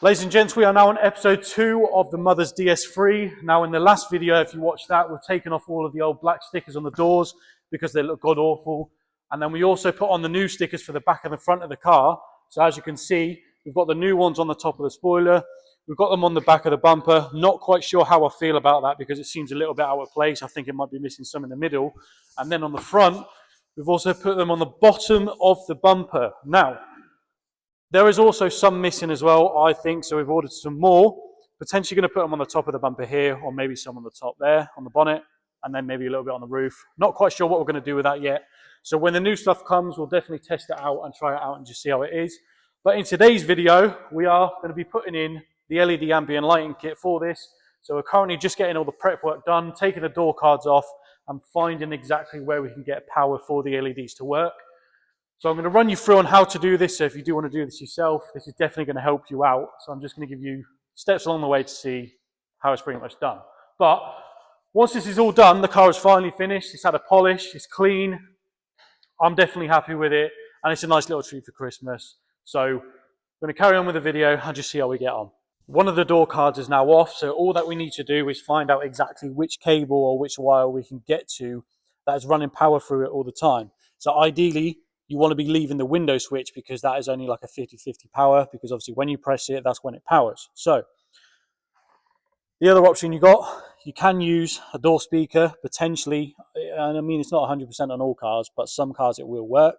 Ladies and gents, we are now on episode 2 of the Mother's DS3. Now in the last video, if you watched that, we've taken off all of the old black stickers on the doors because they look god awful. And then we also put on the new stickers for the back and the front of the car. So as you can see, we've got the new ones on the top of the spoiler. We've got them on the back of the bumper. Not quite sure how I feel about that because it seems a little bit out of place. I think it might be missing some in the middle. And then on the front, we've also put them on the bottom of the bumper. Now, there is also some missing as well, I think, so we've ordered some more. Potentially going to put them on the top of the bumper here, or maybe some on the top there, on the bonnet, and then maybe a little bit on the roof. Not quite sure what we're going to do with that yet. So when the new stuff comes, we'll definitely test it out and try it out and just see how it is. But in today's video, we are going to be putting in the LED ambient lighting kit for this. So we're currently just getting all the prep work done, taking the door cards off, and finding exactly where we can get power for the LEDs to work. So I'm going to run you through on how to do this. So if you do want to do this yourself, this is definitely going to help you out. So I'm just going to give you steps along the way to see how it's pretty much done. But once this is all done, the car is finally finished. It's had a polish, it's clean. I'm definitely happy with it. And it's a nice little treat for Christmas. So I'm going to carry on with the video and just see how we get on. One of the door cards is now off. So all that we need to do is find out exactly which cable or which wire we can get to that is running power through it all the time. So ideally, you want to be leaving the window switch because that is only like a 50-50 power, because obviously when you press it, that's when it powers. So the other option you can use a door speaker potentially, and I mean it's not 100% on all cars, but some cars it will work.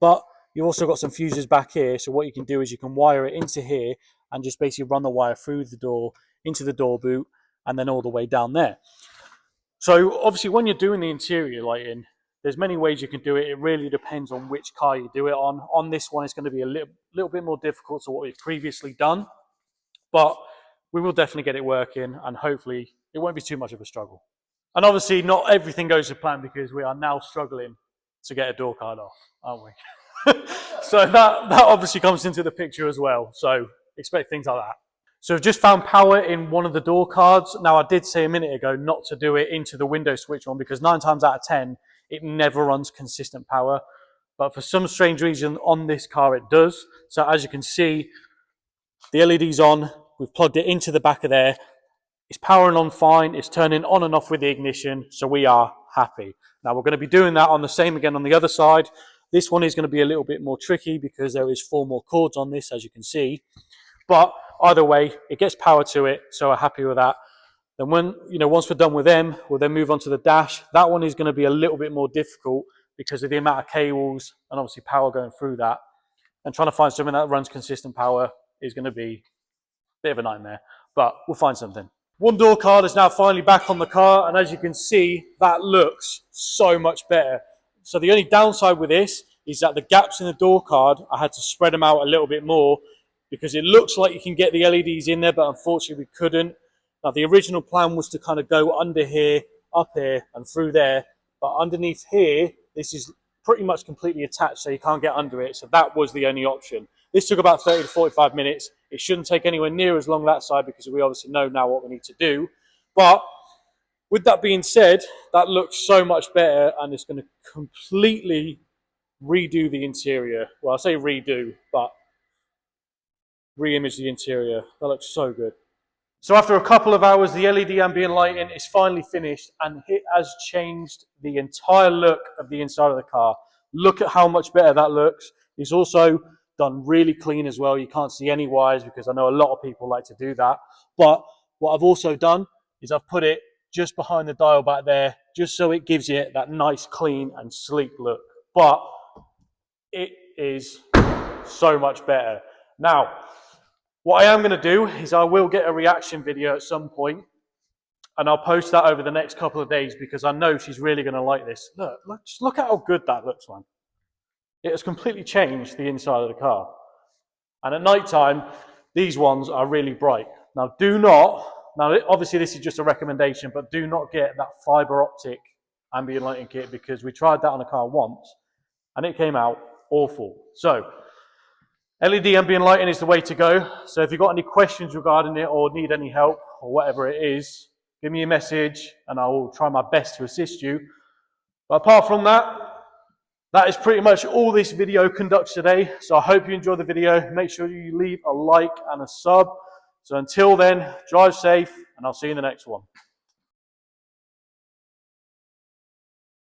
But you've also got some fuses back here, so what you can do is you can wire it into here and just basically run the wire through the door into the door boot and then all the way down there. So obviously when you're doing the interior lighting, there's many ways you can do it. It really depends on which car you do it on. On this one, it's going to be a little bit more difficult to what we've previously done. But we will definitely get it working, and hopefully it won't be too much of a struggle. And obviously not everything goes to plan because we are now struggling to get a door card off, aren't we? So that obviously comes into the picture as well. So expect things like that. So I've just found power in one of the door cards. Now I did say a minute ago not to do it into the window switch one because 9 times out of 10, it never runs consistent power. But for some strange reason on this car it does. So as you can see, the LED's on. We've plugged it into the back of there. It's powering on fine. It's turning on and off with the ignition. So we are happy. Now we're going to be doing that on the same again on the other side. This one is going to be a little bit more tricky because there is 4 more cords on this, as you can see. But either way, it gets power to it. So we're happy with that. Then once we're done with them, we'll then move on to the dash. That one is going to be a little bit more difficult because of the amount of cables and obviously power going through that. And trying to find something that runs consistent power is going to be a bit of a nightmare, but we'll find something. One door card is now finally back on the car, and as you can see, that looks so much better. So the only downside with this is that the gaps in the door card, I had to spread them out a little bit more because it looks like you can get the LEDs in there, but unfortunately we couldn't. Now, the original plan was to kind of go under here, up here, and through there. But underneath here, this is pretty much completely attached, so you can't get under it. So that was the only option. This took about 30 to 45 minutes. It shouldn't take anywhere near as long that side because we obviously know now what we need to do. But with that being said, that looks so much better, and it's going to completely redo the interior. Well, I say redo, but re-image the interior. That looks so good. So after a couple of hours, the LED ambient lighting is finally finished, and it has changed the entire look of the inside of the car. Look at how much better that looks. It's also done really clean as well. You can't see any wires because I know a lot of people like to do that. But what I've also done is I've put it just behind the dial back there, just so it gives you that nice, clean and sleek look. But it is so much better. Now, what I am going to do is I will get a reaction video at some point, and I'll post that over the next couple of days because I know she's really going to like this. Just look at how good that looks, man. It has completely changed the inside of the car. And at night time, these ones are really bright. Now obviously this is just a recommendation, but do not get that fiber optic ambient lighting kit because we tried that on a car once and it came out awful. So LED ambient lighting is the way to go. So if you've got any questions regarding it or need any help or whatever it is, give me a message and I will try my best to assist you. But apart from that, That is pretty much all this video conducts today. So I hope you enjoyed the video. Make sure you leave a like and a sub. So until then, drive safe, and I'll see you in the next one.